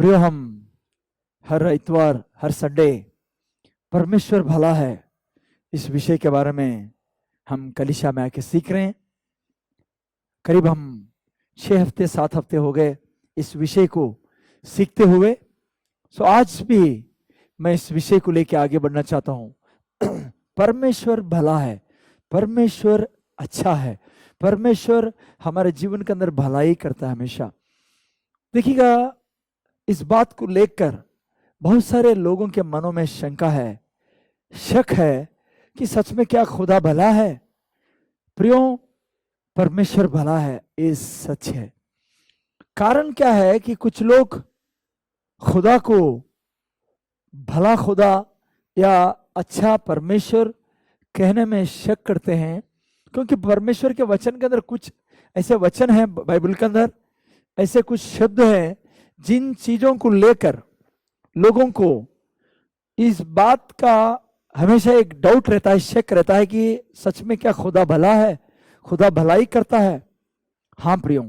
प्रियो, हम हर इतवार, हर संडे परमेश्वर भला है इस विषय के बारे में हम कलीसिया में आके सीख रहे हैं। करीब हम 6 हफ्ते 7 हफ्ते हो गए इस विषय को सीखते हुए। सो आज भी मैं इस विषय को लेकर आगे बढ़ना चाहता हूं। परमेश्वर भला है, परमेश्वर अच्छा है, परमेश्वर हमारे जीवन के अंदर भलाई करता है हमेशा। देखिएगा, इस बात को लेकर बहुत सारे लोगों के मनों में शंका है, शक है कि सच में क्या खुदा भला है। प्रियो, परमेश्वर भला है, ये सच है। कारण क्या है कि कुछ लोग खुदा को भला खुदा या अच्छा परमेश्वर कहने में शक करते हैं, क्योंकि परमेश्वर के वचन के अंदर कुछ ऐसे वचन हैं बाइबल के अंदर, ऐसे कुछ शब्द हैं जिन चीजों को लेकर लोगों को इस बात का हमेशा एक डाउट रहता है, शक रहता है कि सच में क्या खुदा भला है, खुदा भलाई करता है। हाँ प्रियो,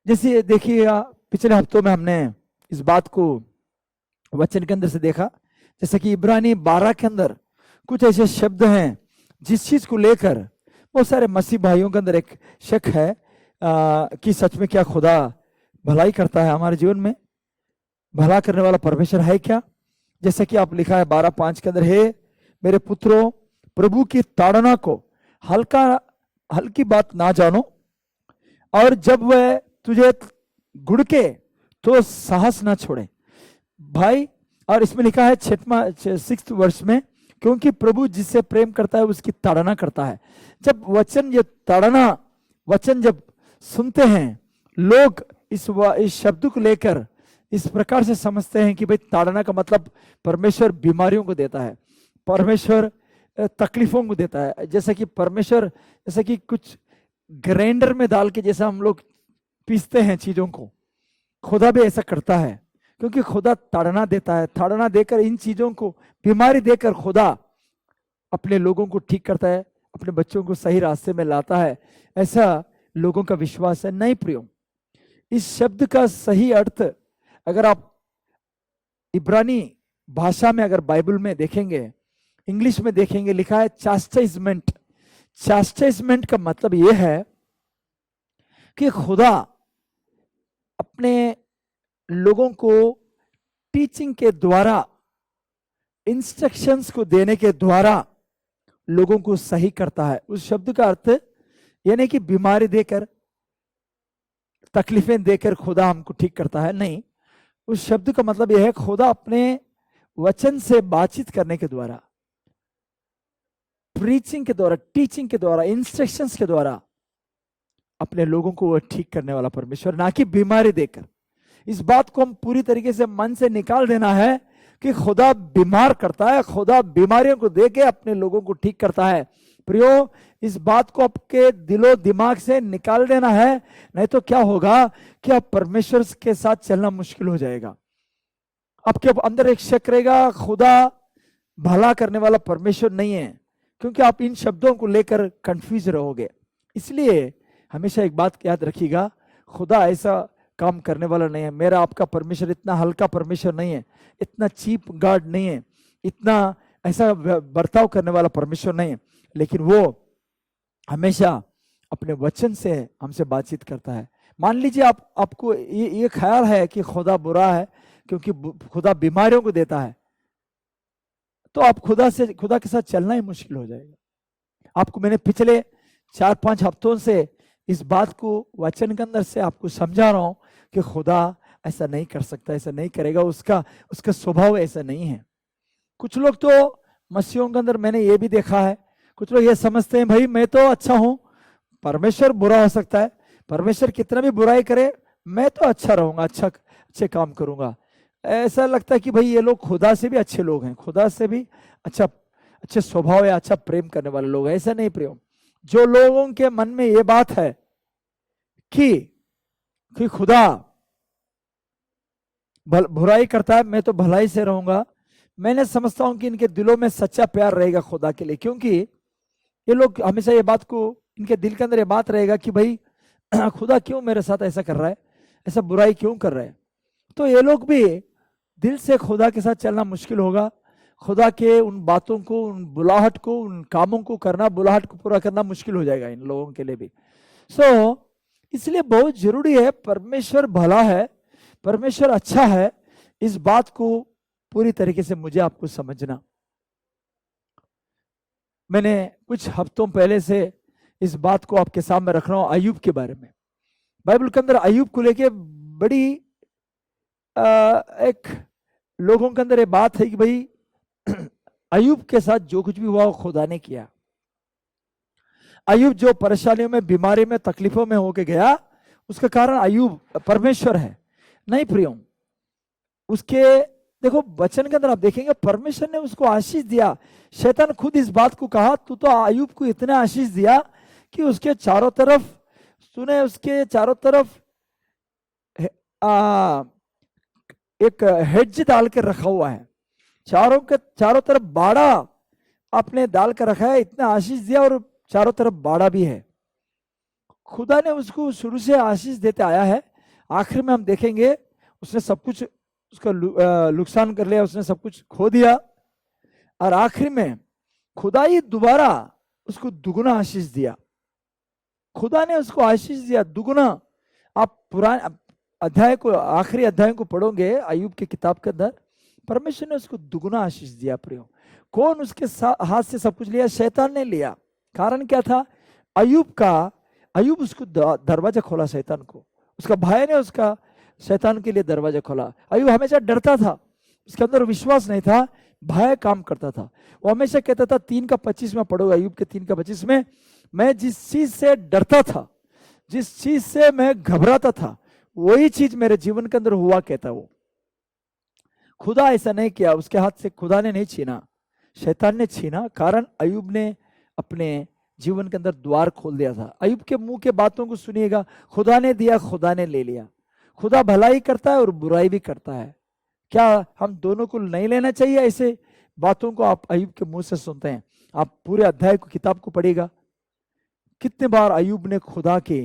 जैसे देखिएगा, पिछले हफ्तों में हमने इस बात को वचन के अंदर से देखा, जैसे कि इब्रानी 12 के अंदर कुछ ऐसे शब्द हैं जिस चीज को लेकर बहुत सारे मसीह भाइयों के अंदर एक शक है कि सच में क्या खुदा भलाई करता है हमारे जीवन में, भला करने वाला परमेश्वर है क्या। जैसे कि आप लिखा है 12:5 के अंदर, हे मेरे पुत्रों, प्रभु की ताड़ना को हल्की बात ना जानो, और जब वह तुझे गुड़के तो साहस ना छोड़े। भाई, और इसमें लिखा है 6th वर्ष में, क्योंकि प्रभु जिससे प्रेम करता है उसकी ताड़ना करता है। जब वचन, ये ताड़ना वचन जब सुनते हैं लोग, इस शब्द को लेकर इस प्रकार से समझते हैं कि भाई ताड़ना का मतलब परमेश्वर बीमारियों को देता है, परमेश्वर तकलीफों को देता है। जैसे कि परमेश्वर, जैसे कि कुछ ग्राइंडर में डाल के जैसा हम लोग पीसते हैं चीजों को, खुदा भी ऐसा करता है, क्योंकि खुदा ताड़ना देता है। ताड़ना देकर, इन चीजों को बीमारी देकर खुदा अपने लोगों को ठीक करता है, अपने बच्चों को सही रास्ते में लाता है, ऐसा लोगों का विश्वास है। नहीं प्रियो, इस शब्द का सही अर्थ अगर आप इब्रानी भाषा में, अगर बाइबल में देखेंगे, इंग्लिश में देखेंगे, लिखा है चास्टाइजमेंट। चास्टाइजमेंट का मतलब यह है कि खुदा अपने लोगों को टीचिंग के द्वारा, इंस्ट्रक्शंस को देने के द्वारा लोगों को सही करता है। उस शब्द का अर्थ यानी कि बीमारी देकर, तकलीफें देकर खुदा हमको ठीक करता है, नहीं। उस शब्द का मतलब यह है, खुदा अपने वचन से बातचीत करने के द्वारा, प्रीचिंग के द्वारा, टीचिंग के द्वारा, इंस्ट्रक्शंस के द्वारा अपने लोगों को वह ठीक करने वाला परमेश्वर, ना कि बीमारी देकर। इस बात को हम पूरी तरीके से मन से निकाल देना है कि खुदा बीमार करता है, खुदा बीमारियों को देके अपने लोगों को ठीक करता है। प्रियो, इस बात को आपके दिलो दिमाग से निकाल देना है, नहीं तो क्या होगा कि आप परमेश्वर के साथ चलना मुश्किल हो जाएगा। आपके अंदर एक शक रहेगा, खुदा भला करने वाला परमेश्वर नहीं है, क्योंकि आप इन शब्दों को लेकर कंफ्यूज रहोगे। इसलिए हमेशा एक बात याद रखिएगा, खुदा ऐसा काम करने वाला नहीं है। मेरा आपका परमेश्वर इतना हल्का परमेश्वर नहीं है, इतना चीप गार्ड नहीं है, इतना ऐसा बर्ताव करने वाला परमेश्वर नहीं है, लेकिन वो हमेशा अपने वचन से हमसे बातचीत करता है। मान लीजिए आपको ये ख्याल है कि खुदा बुरा है क्योंकि खुदा बीमारियों को देता है, तो आप खुदा के साथ चलना ही मुश्किल हो जाएगा। आपको मैंने पिछले 4-5 हफ्तों से इस बात को वचन के अंदर से आपको समझा रहा हूं कि खुदा ऐसा नहीं कर सकता, ऐसा नहीं करेगा, उसका स्वभाव ऐसा नहीं है। कुछ लोग तो मसीहों के अंदर मैंने ये भी देखा है, कुछ लोग ये समझते हैं, भाई मैं तो अच्छा हूं, परमेश्वर बुरा हो सकता है, परमेश्वर कितना भी बुराई करे मैं तो अच्छा रहूंगा, अच्छे काम करूंगा। ऐसा लगता है कि भाई ये लोग खुदा से भी अच्छे लोग हैं, खुदा से भी अच्छे स्वभाव या अच्छा प्रेम करने वाले लोग हैं। ऐसा नहीं प्रियो, जो लोगों के मन में ये बात है कि खुदा बुराई करता है, मैं तो भलाई से रहूंगा, मैंने समझता हूं कि इनके दिलों में सच्चा प्यार रहेगा खुदा के लिए, क्योंकि ये लोग हमेशा ये बात को, इनके दिल के अंदर ये बात रहेगा कि भाई खुदा क्यों मेरे साथ ऐसा कर रहा है, ऐसा बुराई क्यों कर रहा है। तो ये लोग भी दिल से खुदा के साथ चलना मुश्किल होगा। खुदा के उन बातों को, उन बुलाहट को, उन कामों को करना, बुलाहट को पूरा करना मुश्किल हो जाएगा इन लोगों के लिए भी। इसलिए बहुत जरूरी है, परमेश्वर भला है, परमेश्वर अच्छा है, इस बात को पूरी तरीके से मुझे आपको समझना। मैंने कुछ हफ्तों पहले से इस बात को आपके सामने रख रहा हूं, अय्यूब के बारे में। बाइबल के अंदर अय्यूब को लेके बड़ी एक लोगों के अंदर ये बात है कि भाई अय्यूब के साथ जो कुछ भी हुआ वो खुदा ने किया। अय्यूब जो परेशानियों में, बीमारी में, तकलीफों में होके गया, उसका कारण अय्यूब परमेश्वर है, नहीं प्रियो। उसके देखो वचन के अंदर आप देखेंगे परमेश्वर ने उसको आशीष दिया। शैतान खुद इस बात को कहा, तू तो अय्यूब को इतना आशीष दिया कि उसके चारों तरफ, सुने, उसके चारों तरफ एक हेड्ज डाल के रखा हुआ है, चारों तरफ बाड़ा आपने डाल कर रखा है। इतना आशीष दिया और चारों तरफ बाड़ा भी है। खुदा ने उसको शुरू से आशीष देते आया है। आखिर में हम देखेंगे उसने सब कुछ उसका नुकसान कर लिया, उसने सब कुछ खो दिया, और आखिर में खुदा ही दोबारा उसको दुगुना आशीष दिया। खुदा ने उसको आशीष दिया दुगुना। आप पुराने अध्याय को, आखिरी अध्याय को पढ़ोगे अय्यूब की किताब के अंदर, परमेश्वर ने उसको दुगुना आशीष दिया। प्रियो, कौन उसके हाथ से सब कुछ लिया? शैतान ने लिया। कारण क्या था? अय्यूब उसको दरवाजा खोला शैतान को, उसका भाई ने उसका शैतान के लिए दरवाजा खोला। अय्यूब हमेशा डरता था, उसके अंदर विश्वास नहीं था, भय काम करता था। वो हमेशा कहता था, 3:25 में पढ़ोगे अय्यूब के 3:25 में, मैं जिस चीज से डरता था, जिस चीज से मैं घबराता था, वही चीज मेरे जीवन के अंदर हुआ, कहता वो। खुदा ऐसा नहीं किया, उसके हाथ से खुदा ने नहीं छीना, शैतान ने छीना। कारण अय्यूब ने अपने जीवन के अंदर द्वार खोल दिया था। अय्यूब के मुंह के बातों को सुनिएगा, खुदा ने दिया, खुदा ने ले लिया। खुदा भलाई करता है और बुराई भी करता है। क्या हम दोनों को नहीं लेना चाहिए? ऐसे बातों को आप अय्यूब के मुंह से सुनते हैं। आप पूरे अध्याय को, किताब को पढ़िएगा, कितने बार अय्यूब ने खुदा की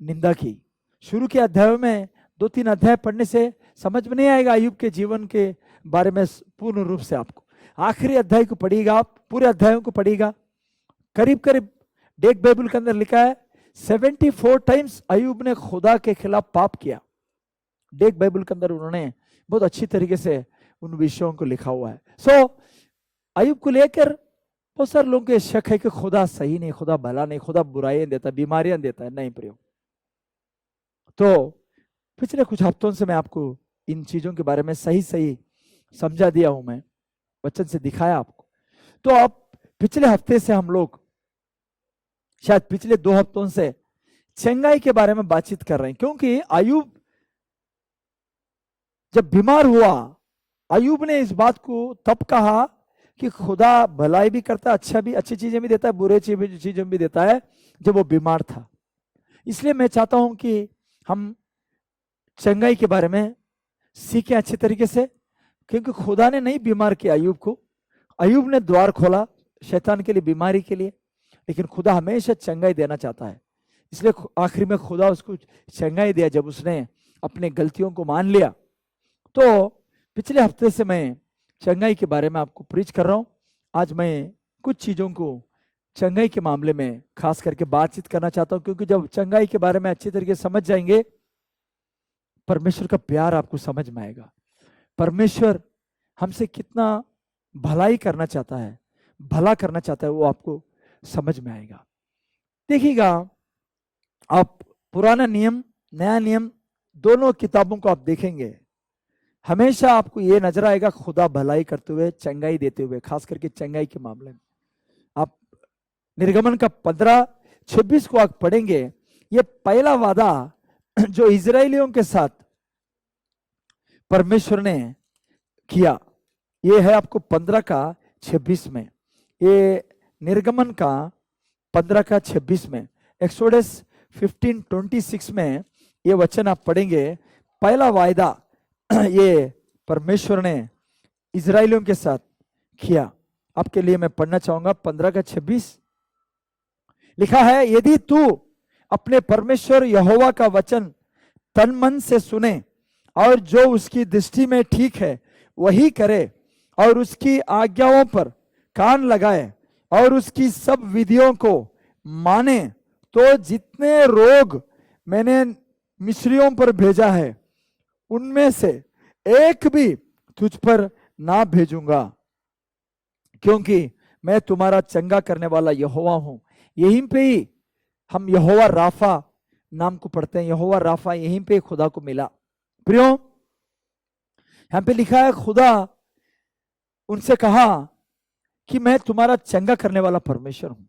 निंदा की। शुरू के अध्याय में 2-3 अध्याय पढ़ने से समझ में नहीं आएगा अय्यूब के जीवन के बारे में पूर्ण रूप से। आपको आखिरी अध्याय को पढ़िएगा, आप पूरे अध्यायों को पढ़िएगा। करीब करीब डेक बाइबल के अंदर लिखा है 74 टाइम्स अय्यूब ने खुदा के खिलाफ पाप किया। डेक बाइबल के अंदर उन्होंने बहुत अच्छी तरीके से उन विषयों को लिखा हुआ है। अय्यूब को लेकर बहुत सारे लोगों के शक है कि खुदा सही नहीं, खुदा भला नहीं, खुदा बुराइयां देता, बीमारियां देता है। नहीं प्रियो, तो पिछले कुछ हफ्तों से मैं आपको इन चीजों के बारे में सही सही समझा दिया हूं, मैं वचन से दिखाया आपको। तो अब पिछले हफ्ते से हम लोग, शायद पिछले 2 हफ्तों से, चंगाई के बारे में बातचीत कर रहे हैं। क्योंकि अय्यूब जब बीमार हुआ, अय्यूब ने इस बात को तब कहा कि खुदा भलाई भी करता है, अच्छी चीजें भी देता है, बुरे चीजें भी देता है, जब वो बीमार था। इसलिए मैं चाहता हूं कि हम चंगाई के बारे में सीखें अच्छे तरीके से, क्योंकि खुदा ने नहीं बीमार किया अय्यूब को। अय्यूब ने द्वार खोला शैतान के लिए, बीमारी के लिए, लेकिन खुदा हमेशा चंगाई देना चाहता है। इसलिए आखिर में खुदा उसको चंगाई दिया जब उसने अपने गलतियों को मान लिया। तो पिछले हफ्ते से मैं चंगाई के बारे में आपको प्रीच कर रहा हूं। आज मैं कुछ चीजों को चंगाई के मामले में खास करके बातचीत करना चाहता हूं, क्योंकि जब चंगाई के बारे में अच्छी तरीके से समझ जाएंगे, परमेश्वर का प्यार आपको समझ में आएगा। परमेश्वर हमसे कितना भलाई करना चाहता है, भला करना चाहता है, वो आपको समझ में आएगा। देखिएगा, आप पुराना नियम, नया नियम, दोनों किताबों को आप देखेंगे, हमेशा आपको ये नजर आएगा खुदा भलाई करते हुए, चंगाई देते हुए, खास करके चंगाई के मामले में। आप निर्गमन का 15-26 को आप पढ़ेंगे, ये पहला वादा जो इजरायलियों के साथ परमेश्वर ने किया, ये है आपको 15-26 में, ये निर्गमन का 15-26 में, एक्सोडस 15:26 में ये वचन आप पढ़ेंगे। पहला वायदा ये परमेश्वर ने इजरायलियों के साथ किया। आपके लिए मैं पढ़ना चाहूंगा 15-26। लिखा है, यदि तू अपने परमेश्वर यहोवा का वचन तन मन से सुने और जो उसकी दृष्टि में ठीक है वही करे, और उसकी आज्ञाओं पर कान लगाए और उसकी सब विधियों को माने, तो जितने रोग मैंने मिस्रियों पर भेजा है उनमें से एक भी तुझ पर ना भेजूंगा, क्योंकि मैं तुम्हारा चंगा करने वाला यहोवा हूं। यहीं पे ही हम यहोवा राफा नाम को पढ़ते हैं। यहोवा राफा यहीं पे खुदा को मिला। प्रियो, यहां पे लिखा है खुदा उनसे कहा कि मैं तुम्हारा चंगा करने वाला परमेश्वर हूं।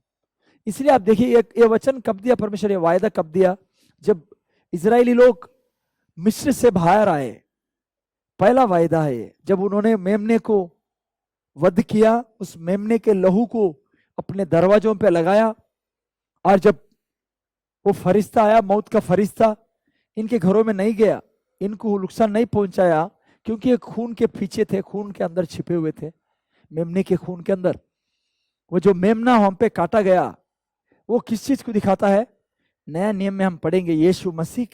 इसलिए आप देखिए ये वचन कब दिया परमेश्वर, ये वायदा कब दिया? जब इजरायली लोग मिस्र से बाहर आए, पहला वायदा है। जब उन्होंने मेमने को वध किया, उस मेमने के लहू को अपने दरवाजों पे लगाया, और जब वो फरिश्ता आया, मौत का फरिश्ता, इनके घरों में नहीं गया, इनको नुकसान नहीं पहुंचाया, क्योंकि ये खून के पीछे थे, खून के अंदर छिपे हुए थे, मेमने के खून के अंदर। वो जो मेमना हम पे काटा गया, वो किस चीज को दिखाता है? नया नियम में हम पढ़ेंगे यीशु मसीह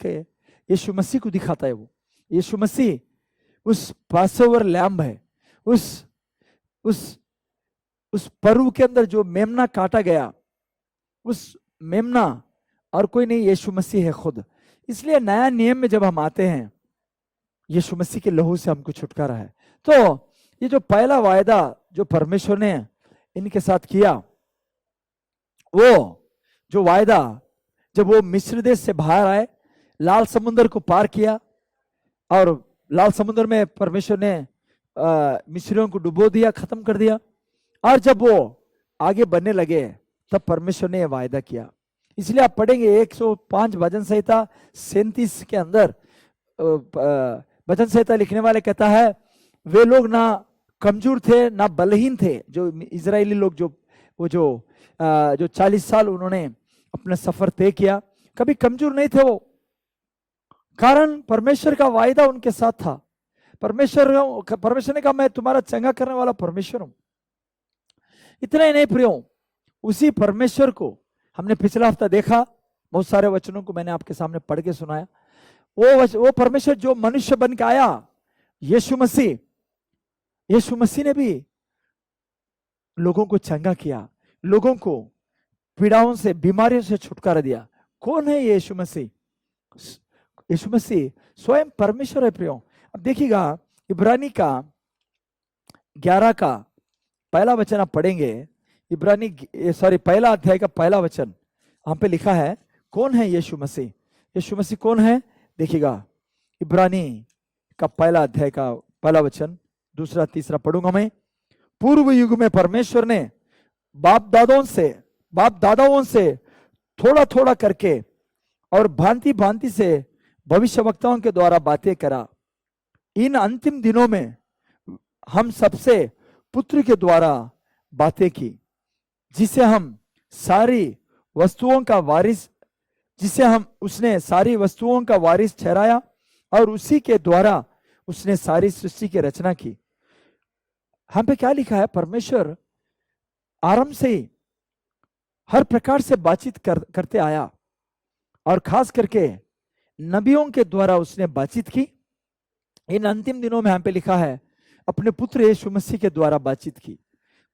को दिखाता है। वो यीशु मसीह उस पासओवर लैम्ब है। उस पर्व के अंदर जो मेमना काटा गया, उस मेमना और कोई नहीं, यीशु मसीह है खुद। इसलिए नया नियम में जब हम आते हैं, यीशु मसीह के लहू से हमको छुटकारा है। तो ये जो पहला वायदा जो परमेश्वर ने इनके साथ किया, वो जो वायदा, जब वो मिस्र देश से बाहर आए, लाल समुद्र को पार किया, और लाल समुद्र में परमेश्वर ने मिस्रियों को डुबो दिया, खत्म कर दिया। और जब वो आगे बढ़ने लगे, तब परमेश्वर ने यह वायदा किया। इसलिए आप पढ़ेंगे 105 भजन संहिता 37 के अंदर, भजन संहिता लिखने वाले कहता है, वे लोग ना कमजोर थे ना बलहीन थे। जो इजरायली लोग जो 40 साल उन्होंने अपना सफर तय किया, कभी कमजोर नहीं थे वो, कारण परमेश्वर का वायदा उनके साथ था। परमेश्वर ने कहा, मैं तुम्हारा चंगा करने वाला परमेश्वर हूं। इतना ही नहीं प्रियो, उसी परमेश्वर को हमने पिछला हफ्ता देखा, बहुत सारे वचनों को मैंने आपके सामने पढ़ के सुनाया। वो परमेश्वर जो मनुष्य बन के आया, यीशु मसीह ने भी लोगों को चंगा किया, लोगों को पीड़ाओं से, बीमारियों से छुटकारा दिया। कौन है यीशु मसीह? यीशु मसीह स्वयं परमेश्वर है प्रियो। अब देखिएगा, इब्रानी का 11 का पहला वचन आप पढ़ेंगे, पहला अध्याय का पहला वचन, वहां पे लिखा है कौन है यीशु मसीह। यीशु मसीह कौन है? देखिएगा, इब्रानी का पहला अध्याय का पहला वचन, दूसरा तीसरा पढ़ूंगा मैं। पूर्व युग में परमेश्वर ने बाप दादाओं से थोड़ा थोड़ा करके और भांति भांति से भविष्यवक्ताओं के द्वारा बातें करा। इन अंतिम दिनों में हम सबसे पुत्र के द्वारा बातें की, जिसे उसने सारी वस्तुओं का वारिस ठहराया, और उसी के द्वारा उसने सारी सृष्टि की रचना की। हम पे क्या लिखा है? परमेश्वर आरंभ से ही हर प्रकार से बातचीत करते आया, और खास करके नबियों के द्वारा उसने बातचीत की। इन अंतिम दिनों में हम पे लिखा है अपने पुत्र यीशु मसीह के द्वारा बातचीत की।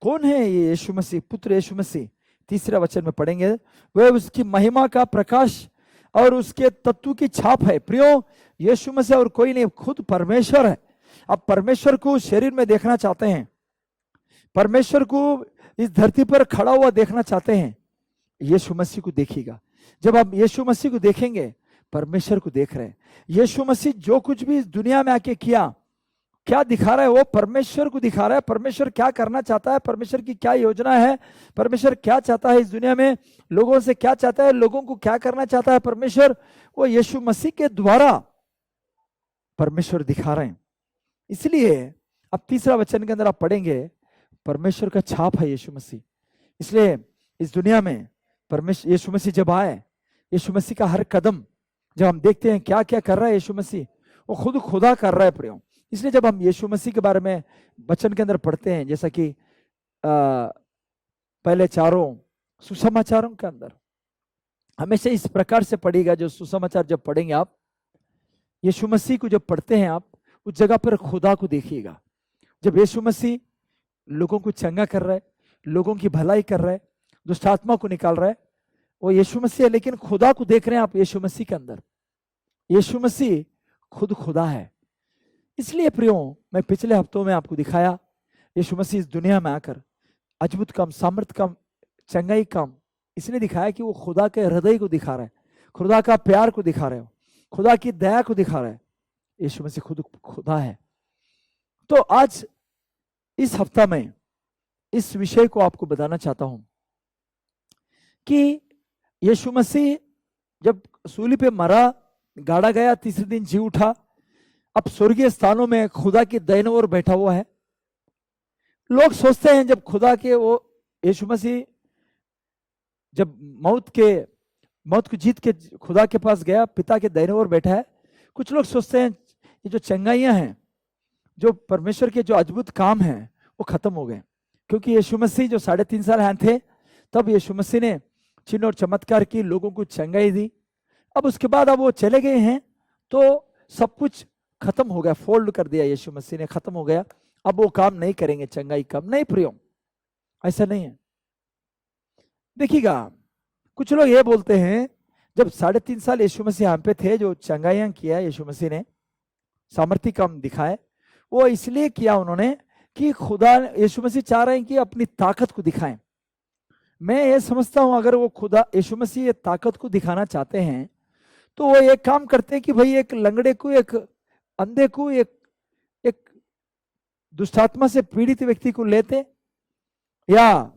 कौन है ये यीशु मसीह? पुत्र यीशु मसीह तीसरा वचन में पढ़ेंगे, वह उसकी महिमा का प्रकाश और उसके तत्व की छाप है। प्रियो, यीशु मसीह और कोई नहीं, खुद परमेश्वर है। आप परमेश्वर को शरीर में देखना चाहते हैं, परमेश्वर को इस धरती पर खड़ा हुआ देखना चाहते हैं, यीशु मसीह को देखिएगा। जब आप यीशु मसीह को देखेंगे, परमेश्वर को देख रहे हैं। यीशु मसीह जो कुछ भी इस दुनिया में आके किया, क्या दिखा रहा है? वो परमेश्वर को दिखा रहा है। परमेश्वर क्या करना चाहता है, परमेश्वर की क्या योजना है, परमेश्वर क्या चाहता है इस दुनिया में, लोगों से क्या चाहता है, लोगों को क्या करना चाहता है परमेश्वर, वो यीशु मसीह के द्वारा परमेश्वर दिखा रहे हैं। इसलिए अब तीसरा वचन के अंदर आप पढ़ेंगे, परमेश्वर का छाप है यीशु मसीह। इसलिए इस दुनिया में परमेश्वर, यीशु मसीह जब आए, यीशु मसीह का हर कदम जब हम देखते हैं क्या क्या कर रहा है यीशु मसीह, वो खुद खुदा कर रहा है प्रियो। इसलिए जब हम यीशु मसीह के बारे में वचन के अंदर पढ़ते हैं, जैसा कि पहले चारों सुसमाचारों के अंदर हमेशा इस प्रकार से पढ़ेगा, जो सुसमाचार जब पढ़ेंगे आप, यीशु मसीह को जब पढ़ते हैं आप, उस जगह पर खुदा को देखिएगा। जब यीशु मसीह लोगों को चंगा कर रहा है, लोगों की भलाई कर रहा है, दुष्ट आत्मा को निकाल रहा है, वो यीशु मसीह है, लेकिन खुदा को देख रहे हैं आप यीशु मसीह के अंदर। यीशु मसीह खुद खुदा है। इसलिए प्रियो, मैं पिछले हफ्तों में आपको दिखाया यीशु मसीह इस दुनिया में आकर अद्भुत काम, सामर्थ्य काम, चंगाई काम इसलिए दिखाया कि वो खुदा के हृदय को दिखा रहा है, खुदा का प्यार को दिखा रहे हो, खुदा की दया को दिखा रहा है। यीशु मसीह खुद खुदा है। तो आज इस हफ्ता में इस विषय को आपको बताना चाहता हूं कि यीशु मसीह जब सूली पे मरा, गाड़ा गया, तीसरे दिन जी उठा, अब स्वर्गीय स्थानों में खुदा की दाहिने ओर बैठा हुआ है। लोग सोचते हैं जब खुदा के वो यीशु मसीह जब मौत को जीत के खुदा के पास गया, पिता के दाहिने ओर बैठा है, कुछ लोग सोचते हैं ये जो चंगाइयां हैं, जो परमेश्वर के जो अद्भुत काम हैं, वो खत्म हो गए। क्योंकि यीशु मसीह जो 3.5 साल यहाँ थे, तब यीशु मसीह ने चिन्ह और चमत्कार की, लोगों को चंगाई दी। अब उसके बाद अब वो चले गए हैं, तो सब कुछ खत्म हो गया, फोल्ड कर दिया यीशु मसीह ने, खत्म हो गया। अब वो काम नहीं करेंगे, चंगाई काम नहीं। प्रियो, ऐसा नहीं है। देखिएगा, कुछ लोग ये बोलते हैं जब 3.5 साल यीशु मसीह यहाँ पे थे, जो चंगाइयां किया यीशु मसीह ने, सामर्थ्य काम दिखाए, वो इसलिए किया उन्होंने कि खुदा यीशु मसीह चाह रहे हैं कि अपनी ताकत को दिखाएं। मैं ये समझता हूं अगर वो खुदा यीशु मसीह ये ताकत को दिखाना चाहते हैं, तो वो एक काम करते हैं कि भाई एक लंगड़े को, एक अंधे को, एक दुष्टात्मा से पीड़ित व्यक्ति को लेते, या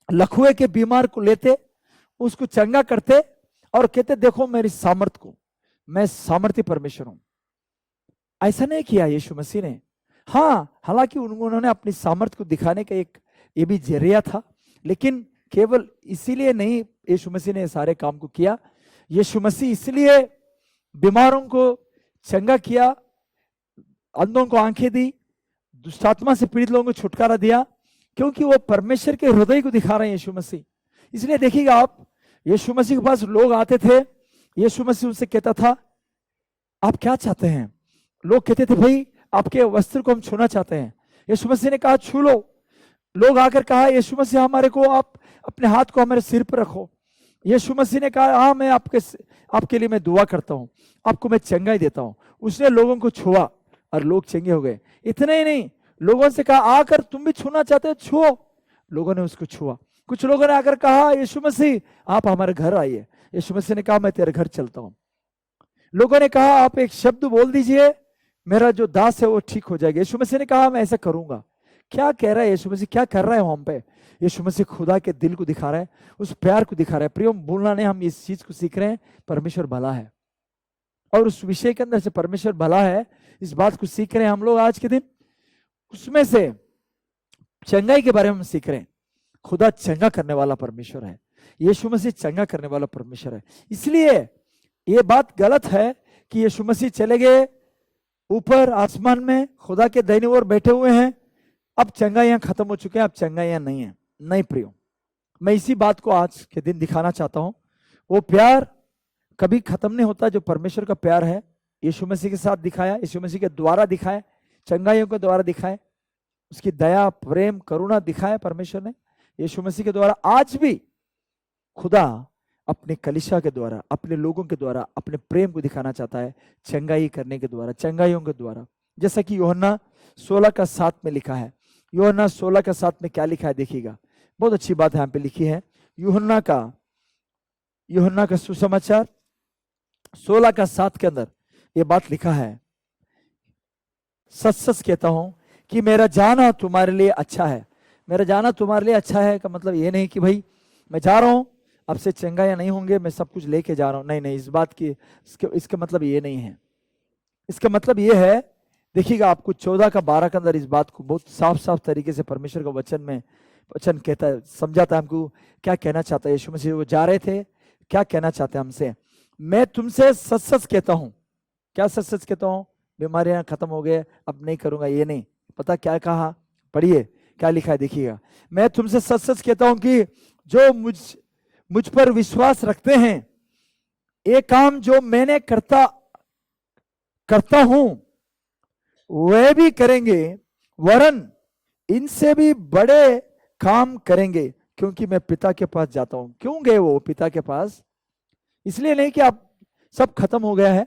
लखुए के बीमार को लेते, उसको चंगा करते और कहते देखो मेरी सामर्थ को, मैं सामर्थ्य परमेश्वर हूं। ऐसा नहीं किया यीशु मसीह ने। हाँ, हालांकि उन्होंने अपनी सामर्थ्य को दिखाने का एक ये भी जरिया था, लेकिन केवल इसीलिए नहीं यीशु मसीह ने सारे काम को किया। यीशु मसीह इसलिए बीमारों को चंगा किया, अंधों को आंखें दी, दुष्टात्मा से पीड़ित लोगों को छुटकारा दिया, क्योंकि वो परमेश्वर के हृदय को दिखा रहे हैं यीशु मसीह। इसलिए देखिएगा आप, यीशु मसीह के पास लोग आते थे, यीशु मसीह उनसे कहता था आप क्या चाहते हैं? लोग कहते थे भाई आपके वस्त्र को हम छूना चाहते हैं। यीशु मसीह ने कहा छू लो। लोग आकर कहा यीशु मसीह हमारे को आप अपने हाथ को हमारे सिर पर रखो। यीशु मसीह ने कहा हाँ, मैं आपके लिए मैं दुआ करता हूँ, आपको मैं चंगाई देता हूँ। उसने लोगों को छुआ और लोग चंगे हो गए। इतना ही नहीं, लोगों से कहा आकर तुम भी छूना चाहते हो, छुओ। लोगों ने उसको छुआ। कुछ लोगों ने आकर कहा यीशु मसीह आप हमारे घर आइए। यीशु मसीह ने कहा मैं तेरे घर चलता हूँ। लोगों ने कहा आप एक शब्द बोल दीजिए, मेरा जो दास है वो ठीक हो जाएगा। यीशु मसीह ने कहा मैं ऐसा करूंगा। क्या कह रहा है यीशु मसीह? क्या कर रहा है वहां पे? यीशु मसीह खुदा के दिल को दिखा रहा है, उस प्यार को दिखा रहा है। प्रियो, भूलना नहीं, हम इस चीज को सीख रहे हैं, परमेश्वर भला है। और उस विषय के अंदर से परमेश्वर भला है, इस बात को सीख रहे हैं हम लोग आज के दिन। उसमें से चंगाई के बारे में हम सीख रहे हैं। खुदा चंगा करने वाला परमेश्वर है, यीशु मसीह चंगा करने वाला परमेश्वर है। इसलिए ये बात गलत है कि यीशु मसीह चले गए ऊपर आसमान में, खुदा के दाहिने ओर बैठे हुए हैं, अब चंगाइयां खत्म हो चुके हैं, अब चंगाइयां नहीं है। नहीं प्रियो, मैं इसी बात को आज के दिन दिखाना चाहता हूं। वो प्यार कभी खत्म नहीं होता जो परमेश्वर का प्यार है, यीशु मसीह के साथ दिखाया, यीशु मसीह के द्वारा दिखाया, चंगाइयों के द्वारा दिखाए, उसकी दया, प्रेम, करुणा दिखाया परमेश्वर ने यीशु मसीह के द्वारा। आज भी खुदा अपने कलीसिया के द्वारा, अपने लोगों के द्वारा अपने प्रेम को दिखाना चाहता है, चंगाई करने के द्वारा, चंगाइयों के द्वारा। जैसा कि यूहन्ना 16:7 में लिखा है। यूहन्ना 16:7 में क्या लिखा है देखिएगा, बहुत अच्छी बात यहाँ पे लिखी है। यूहन्ना का सुसमाचार 16:7 के अंदर ये बात लिखा है, सच सच कहता हूं कि मेरा जाना तुम्हारे लिए अच्छा है। मेरा जाना तुम्हारे लिए अच्छा है का मतलब ये नहीं कि भाई मैं जा रहा हूं, अब से चंगाइयां नहीं होंगे, मैं सब कुछ लेके जा रहा हूं। नहीं, इस बात की इसका मतलब ये नहीं है। इसका मतलब ये है, देखिएगा आपको 14:12 के अंदर इस बात को बहुत साफ साफ तरीके से परमेश्वर का वचन कहता है, समझाता है हमको क्या कहना चाहता है यीशु मसीह। वो जा रहे थे, क्या कहना चाहते हैं हमसे? मैं तुमसे सच सच कहता हूं। क्या सच सच कहता हूं? बीमारियां खत्म हो गए, अब नहीं करूंगा, ये नहीं। पता क्या कहा? पढ़िए क्या लिखा है देखिएगा। मैं तुमसे सच सच कहता हूं कि जो मुझ पर विश्वास रखते हैं, ये काम जो मैंने करता करता हूं वे भी करेंगे, वरन इनसे भी बड़े काम करेंगे, क्योंकि मैं पिता के पास जाता हूं। क्यों गए वो पिता के पास? इसलिए नहीं कि आप सब खत्म हो गया है,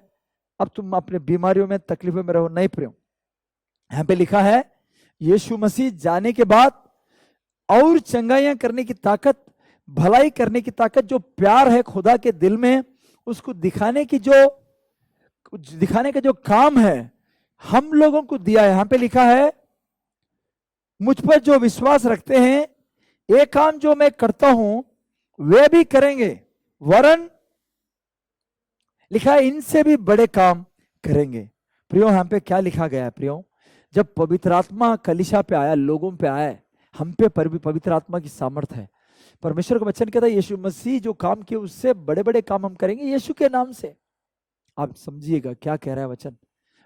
अब तुम अपने बीमारियों में तकलीफों में रहो, नहीं प्रियो। यहां पे लिखा है यीशु मसीह जाने के बाद और चंगाइयां करने की ताकत, भलाई करने की ताकत, जो प्यार है खुदा के दिल में, उसको दिखाने का जो काम है हम लोगों को दिया है। यहां पे लिखा है मुझ पर जो विश्वास रखते हैं, ये काम जो मैं करता हूं वे भी करेंगे, वरन लिखा है इनसे भी बड़े काम करेंगे। प्रियो, यहां पे क्या लिखा गया है प्रियो? जब पवित्र आत्मा कलीसिया पे आया, लोगों पे आया, हम पे पर भी पवित्र आत्मा की सामर्थ है। परमेश्वर का वचन कहता है यीशु मसीह जो काम किए उससे बड़े बड़े काम हम करेंगे यीशु के नाम से। आप समझिएगा क्या कह रहा है वचन।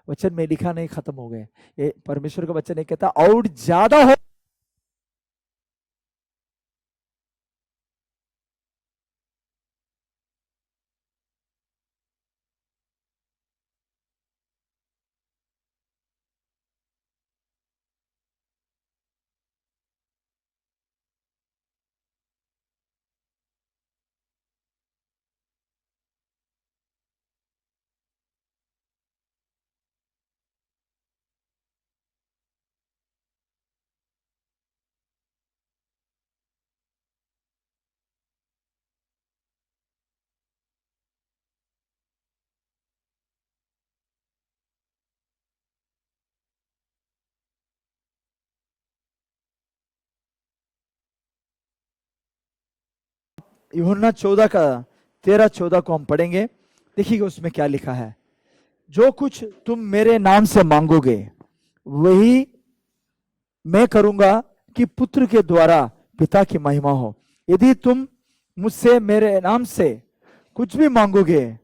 वचन में लिखा नहीं खत्म हो गए, ये परमेश्वर का वचन ये कहता और ज्यादा हो। यूहन्ना 14 का 13-14 को हम पढ़ेंगे। देखिएगा उसमें क्या लिखा है, जो कुछ तुम मेरे नाम से मांगोगे वही मैं करूंगा कि पुत्र के द्वारा पिता की महिमा हो। यदि तुम मुझसे मेरे नाम से कुछ भी मांगोगे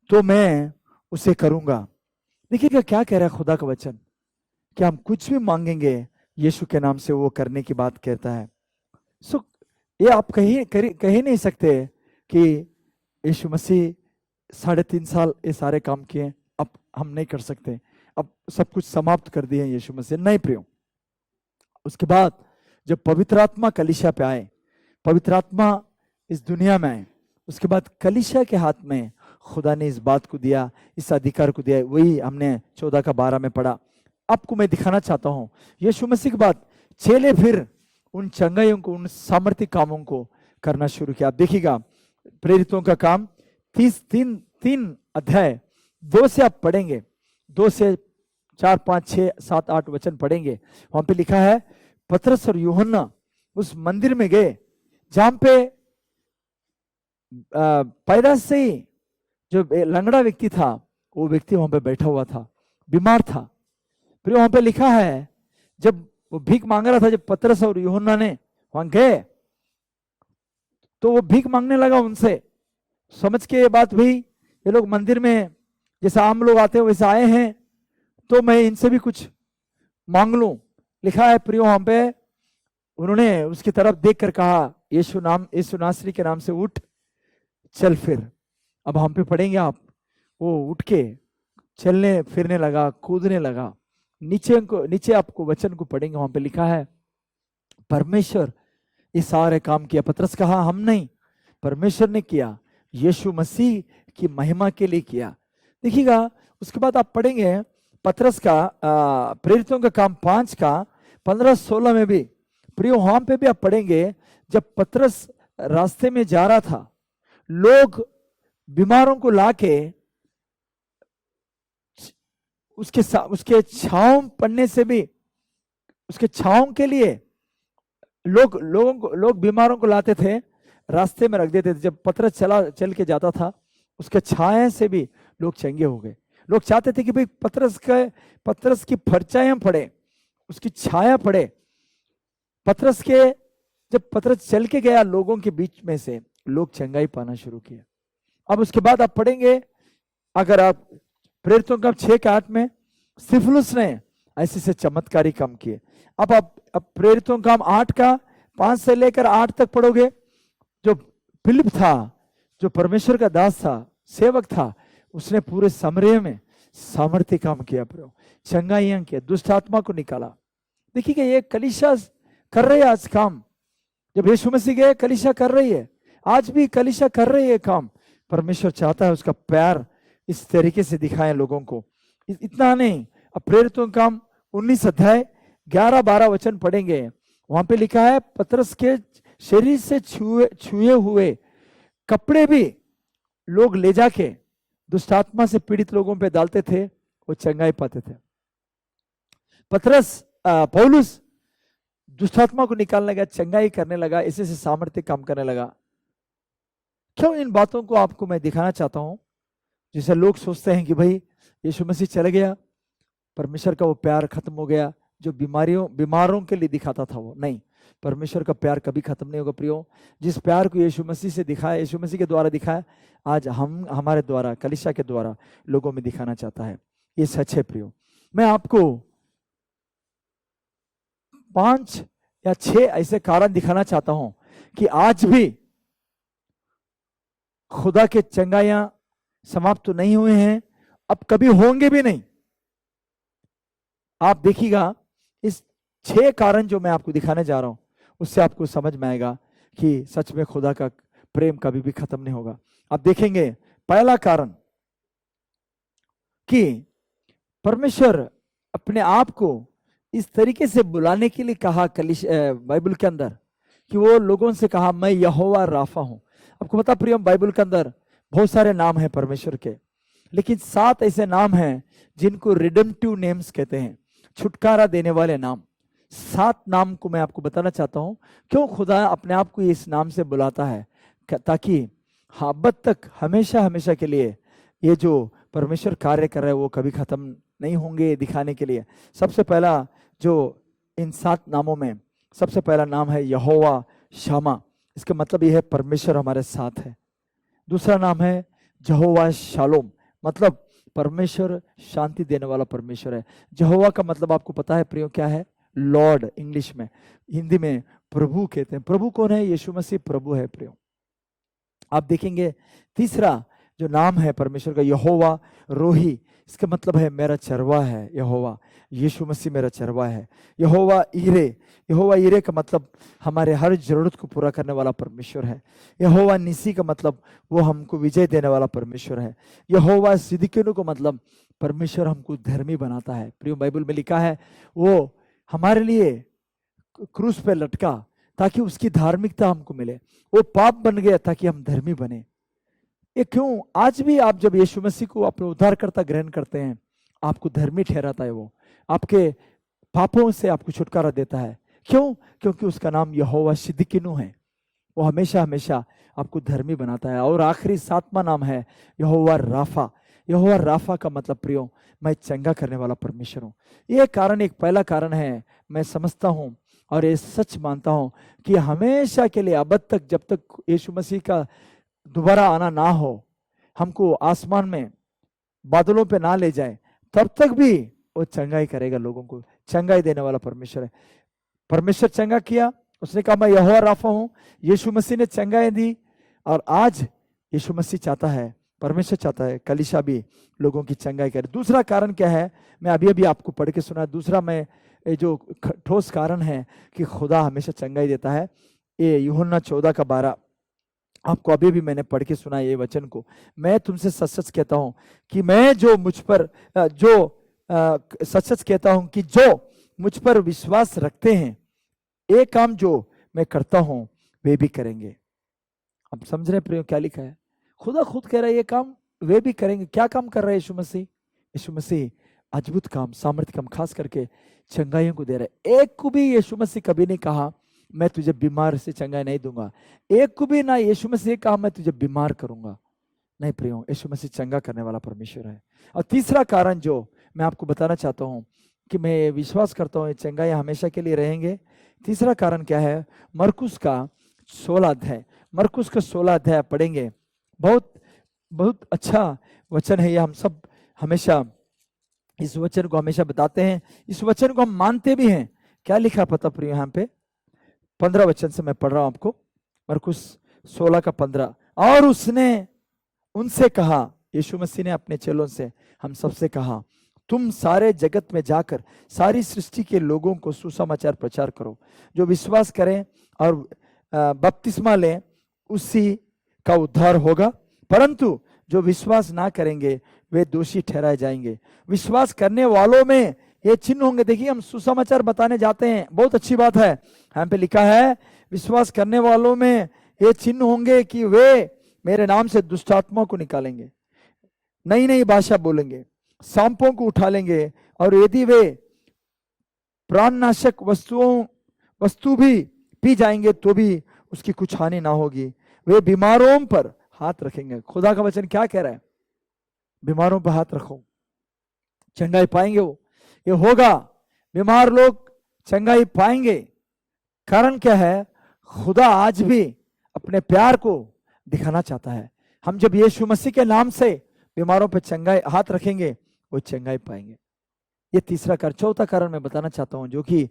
तो मैं उसे करूंगा। देखिएगा क्या कह रहा है खुदा का वचन, कि हम कुछ भी मांगेंगे यीशु के नाम से वो करने की बात कहता है। सो ये आप कहीं नहीं सकते कि यीशु मसीह 3.5 साल ये सारे काम किए, अब हम नहीं कर सकते, अब सब कुछ समाप्त कर दिए यीशु मसीह, नहीं प्रियो। उसके बाद जब पवित्र आत्मा कलीसिया पे आए, पवित्र आत्मा इस दुनिया में आए, उसके बाद कलीसिया के हाथ में खुदा ने इस बात को दिया, इस अधिकार को दिया। वही हमने 14 का 12 में पढ़ा। आपको मैं दिखाना चाहता हूं यीशु मसीह के बाद चेले फिर उन चंगाइयों को, उन सामर्थ्य कामों को करना शुरू किया। आप देखिएगा प्रेरितों का काम 3 अध्याय 2 से आप पढ़ेंगे, 2 से 4, 5, 6, 7, 8 वचन पढ़ेंगे। वहां पे लिखा है पतरस और यूहन्ना उस मंदिर में गए जहां पे पैदा से ही जो लंगड़ा व्यक्ति था वो व्यक्ति वहां पे बैठा हुआ था, बीमार था। फिर वहां पे लिखा है जब वो भीख मांग रहा था, जब पतरस और यूहन्ना ने वहां गए तो वो भीख मांगने लगा उनसे। समझ के ये बात हुई ये लोग मंदिर में जैसा आम लोग आते हैं वैसे आए हैं, तो मैं इनसे भी कुछ मांग लूं। लिखा है प्रियो वहां पे उन्होंने उसकी तरफ देखकर कहा यीशु नासरी के नाम से उठ चल फिर। अब हम पे पढ़ेंगे आप, वो उठ के चलने फिरने लगा, कूदने लगा। नीचे आपको वचन को पढ़ेंगे, वहां पे लिखा है परमेश्वर ये सारे काम किया। पतरस कहा हम नहीं, परमेश्वर ने किया, यीशु मसीह की महिमा के लिए किया। देखिएगा उसके बाद आप पढ़ेंगे पतरस का प्रेरितों का काम 5 का 15-16 में भी प्रियो, वहां पे भी आप पढ़ेंगे जब पतरस रास्ते में जा रहा था, लोग बीमारों को लाके उसके छांव पड़ने से भी, उसके छांव के लिए लोग बीमारों को लाते थे, रास्ते में रख देते थे। जब पतरस चल के जाता था उसके छाया से भी लोग चंगे हो गए। लोग चाहते थे कि भाई पतरस की परछाइयां पड़े, उसकी छाया पड़े। जब पतरस चल के गया लोगों के बीच में से लोग चंगाई पाना शुरू किया। अब उसके बाद आप पढ़ेंगे, अगर आप प्रेरितों का 6 के 8 में सिफिलुस ने ऐसे चमत्कारी काम किए। अब प्रेरितों का 8 का 5 से लेकर 8 तक पढ़ोगे, जो फिलिप था, जो परमेश्वर का दास था, सेवक था, उसने पूरे सामरिया में सामर्थ्य काम किया प्रभु, चंगाइयां किया, दुष्ट आत्मा को निकाला। देखिए ये कलीसिया कर रही है आज काम। जब यीशु मसीह गए, कलीसिया कर रही है, आज भी कलीसिया कर रही है काम। परमेश्वर चाहता है उसका प्यार इस तरीके से दिखाएं लोगों को। इतना नहीं, अब प्रेरितों का काम 19 अध्याय 11-12 वचन पढ़ेंगे, वहां पे लिखा है पतरस के शरीर से छुए हुए कपड़े भी लोग ले जाके दुष्टात्मा से पीड़ित लोगों पे डालते थे, वो चंगाई पाते थे। पौलुस दुष्टात्मा को निकालने लगा, चंगाई करने लगा, ऐसे से सामर्थ्य काम करने लगा। क्यों इन बातों को आपको मैं दिखाना चाहता हूं? जैसे लोग सोचते हैं कि भाई यीशु मसीह चले गया, परमेश्वर का वो प्यार खत्म हो गया जो बीमारों के लिए दिखाता था, वो नहीं। परमेश्वर का प्यार कभी खत्म नहीं होगा प्रियो। जिस प्यार को यीशु मसीह से दिखाया, यीशु मसीह के द्वारा दिखाया, आज हमारे द्वारा, कलीसिया के द्वारा लोगों में दिखाना चाहता है। ये सच है प्रियो। मैं आपको 5 या 6 ऐसे कारण दिखाना चाहता हूं कि आज भी खुदा के चंगाइयां समाप्त तो नहीं हुए हैं, अब कभी होंगे भी नहीं। आप देखिएगा इस 6 कारण जो मैं आपको दिखाने जा रहा हूं, उससे आपको समझ में आएगा कि सच में खुदा का प्रेम कभी भी खत्म नहीं होगा। आप देखेंगे पहला कारण कि परमेश्वर अपने आप को इस तरीके से बुलाने के लिए कहा बाइबल के अंदर कि वो लोगों से कहा मैं यहोवा राफा हूं। आपको पता प्रिय, बाइबल के अंदर बहुत सारे नाम हैं परमेश्वर के, लेकिन 7 ऐसे नाम हैं जिनको रिडेम्पटिव नेम्स कहते हैं, छुटकारा देने वाले नाम। 7 नाम को मैं आपको बताना चाहता हूं क्यों खुदा अपने आप को इस नाम से बुलाता है, ताकि अब तक हमेशा हमेशा के लिए ये जो परमेश्वर कार्य कर रहा है वो कभी खत्म नहीं होंगे, दिखाने के लिए। सबसे पहला जो इन 7 नामों में सबसे पहला नाम है यहोवा शामा। इसका मतलब यह है परमेश्वर हमारे साथ है। दूसरा नाम है यहोवा शालोम, मतलब परमेश्वर शांति देने वाला परमेश्वर है। यहोवा का मतलब आपको पता है प्रियो क्या है? लॉर्ड, इंग्लिश में, हिंदी में प्रभु कहते हैं। प्रभु कौन है? यीशु मसीह प्रभु है प्रियो। आप देखेंगे तीसरा जो नाम है परमेश्वर का, यहोवा रोही। इसका मतलब है मेरा चरवा है यहोवा, यीशु मसीह मेरा चरवा है। यहोवा ईरे का मतलब हमारे हर जरूरत को पूरा करने वाला परमेश्वर है। यहोवा निसी का मतलब वो हमको विजय देने वाला परमेश्वर है। यहोवा सिद्दीकीनु का मतलब परमेश्वर हमको धर्मी बनाता है। प्रियो, बाइबल में लिखा है वो हमारे लिए क्रूस पे लटका ताकि उसकी धार्मिकता हमको मिले, वो पाप बन गया ताकि हम धर्मी बने। ये क्यों? आज भी आप जब यीशु मसीह को अपने उद्धारकर्ता ग्रहण करते हैं, आपको धर्मी ठहराता है, वो आपके पापों से आपको छुटकारा देता है। क्यों? क्योंकि उसका नाम यहोवा सिद्दीकीनु है, वो हमेशा हमेशा आपको धर्मी बनाता है। और आखिरी 7वां नाम है यहोवा राफा। यहोवा राफा का मतलब प्रियो मैं चंगा करने वाला परमेश्वर हूँ। ये कारण, एक पहला कारण है, मैं समझता हूँ और ये सच मानता हूँ कि हमेशा के लिए अब तक, जब तक यीशु मसीह का दोबारा आना ना हो, हमको आसमान में बादलों पे ना ले जाए, तब तक भी वो चंगाई करेगा, लोगों को चंगाई देने वाला परमेश्वर है। परमेश्वर चंगा किया, उसने कहा मैं यहोवा राफा हूं। यीशु मसीह ने चंगाई दी और आज यीशु मसीह चाहता है, परमेश्वर चाहता है कलीसिया भी लोगों की चंगाई करे। दूसरा कारण क्या है? मैं अभी अभी आपको पढ़ के सुना। दूसरा मैं जो ठोस कारण है कि खुदा हमेशा चंगाई देता है, ये यूहन्ना 14:12 आपको अभी भी मैंने पढ़ के सुना ये वचन को। मैं तुमसे सच सच कहता हूं कि मैं जो मुझ पर सच सच कहता हूं कि जो मुझ पर विश्वास रखते हैं, एक काम जो मैं करता हूं वे भी करेंगे। अब समझ रहे प्रियो क्या लिखा है? खुदा खुद कह रहा है ये काम वे भी करेंगे। क्या काम कर रहा है यीशु मसीह? यीशु मसीह अद्भुत काम, सामर्थ्य काम, खास करके चंगाइयों को दे रहा है। एक को भी यीशु मसीह कभी नहीं कहा मैं तुझे बीमार से चंगाई नहीं दूंगा। एक को भी ना यीशु मसीह कहा मैं तुझे बीमार करूंगा। नहीं प्रियो, यीशु मसीह चंगा करने वाला परमेश्वर है। और तीसरा कारण जो मैं आपको बताना चाहता हूं कि मैं विश्वास करता हूं चंगाई हमेशा के लिए रहेंगे। तीसरा कारण क्या है? मरकुस का 16 अध्याय। मरकुस का 16 अध्याय पढ़ेंगे। बहुत बहुत अच्छा वचन है ये। हम सब हमेशा इस वचन को हमेशा बताते हैं, इस वचन को हम मानते भी हैं। क्या लिखा पता प्रिय? यहाँ पे 15 वचन से मैं पढ़ रहा हूं आपको, मरकुस 16 का 15। और उसने उनसे कहा, यीशु मसीह ने अपने चेलों से, हम सबसे कहा, तुम सारे जगत में जाकर सारी सृष्टि के लोगों को सुसमाचार प्रचार करो। जो विश्वास करें और बपतिस्मा लें उसी का उद्धार होगा, परंतु जो विश्वास ना करेंगे वे दोषी ठहराए जाएंगे। विश्वास करने वालों में ये चिन्ह होंगे। देखिए, हम सुसमाचार बताने जाते हैं, बहुत अच्छी बात है। यहाँ पे लिखा है विश्वास करने वालों में ये चिन्ह होंगे कि वे मेरे नाम से दुष्ट आत्माओं को निकालेंगे, नई नई भाषा बोलेंगे, सांपों को उठा लेंगे, और यदि वे प्राणनाशक वस्तु भी पी जाएंगे तो भी उसकी कुछ हानि ना होगी। वे बीमारों पर हाथ रखेंगे। खुदा का वचन क्या कह रहा है? बीमारों पर हाथ रखो, चंगाई पाएंगे। वो ये होगा, बीमार लोग चंगाई पाएंगे। कारण क्या है? खुदा आज भी अपने प्यार को दिखाना चाहता है। हम जब यीशु मसीह के नाम से बीमारों पर चंगाई हाथ रखेंगे, वो चंगाई पाएंगे। ये तीसरा कारण। चौथा कारण मैं बताना चाहता हूं, जो कि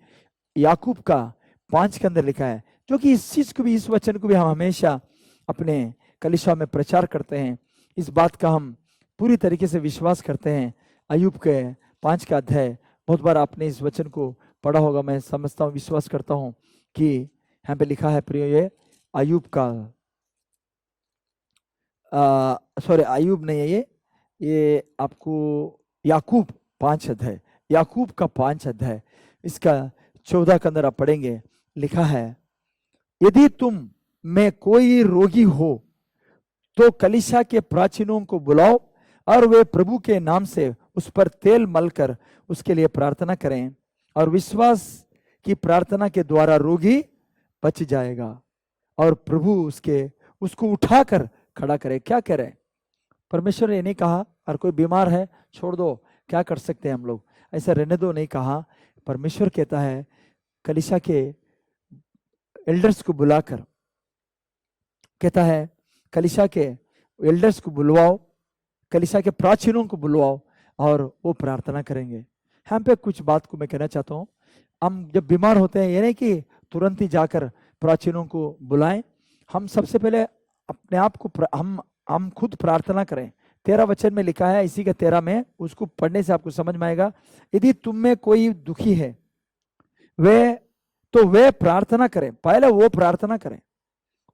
याकूब का 5 के अंदर लिखा है, जो कि इस चीज को भी, इस वचन को भी हम हमेशा अपने कलीसिया में प्रचार करते हैं। इस बात का हम पूरी तरीके से विश्वास करते हैं। अय्यूब के 5 का अध्याय, बहुत बार आपने इस वचन को पढ़ा होगा, मैं समझता हूँ, विश्वास करता हूँ कि यहाँ पे लिखा है प्रियो, ये अय्यूब का अय्यूब नहीं है, ये आपको याकूब 5 अध्याय, याकूब का 5 अध्याय, इसका 14 के अंदर आप पढ़ेंगे, लिखा है, यदि तुम में कोई रोगी हो तो कलीसिया के प्राचीनों को बुलाओ और वे प्रभु के नाम से उस पर तेल मलकर उसके लिए प्रार्थना करें, और विश्वास की प्रार्थना के द्वारा रोगी बच जाएगा और प्रभु उसको उठाकर खड़ा करे। क्या कह रहे हैं? परमेश्वर ने नहीं कहा और कोई बीमार है छोड़ दो, क्या कर सकते हैं हम लोग, ऐसा रहने दो, नहीं कहा। परमेश्वर कहता है कलीसिया के एल्डर्स को बुलाकर, कहता है कलीसिया के एल्डर्स को बुलवाओ, कलीसिया के प्राचीनों को बुलवाओ और वो प्रार्थना करेंगे। यहाँ पे कुछ बात को मैं कहना चाहता हूँ। हम जब बीमार होते हैं, ये नहीं कि तुरंत ही जाकर प्राचीनों को बुलाएं। हम सबसे पहले अपने आप को हम खुद प्रार्थना करें। 13 वचन में लिखा है, इसी का 13 में, उसको पढ़ने से आपको समझ में आएगा। यदि तुम में कोई दुखी है वे प्रार्थना करें। पहले वो प्रार्थना करें।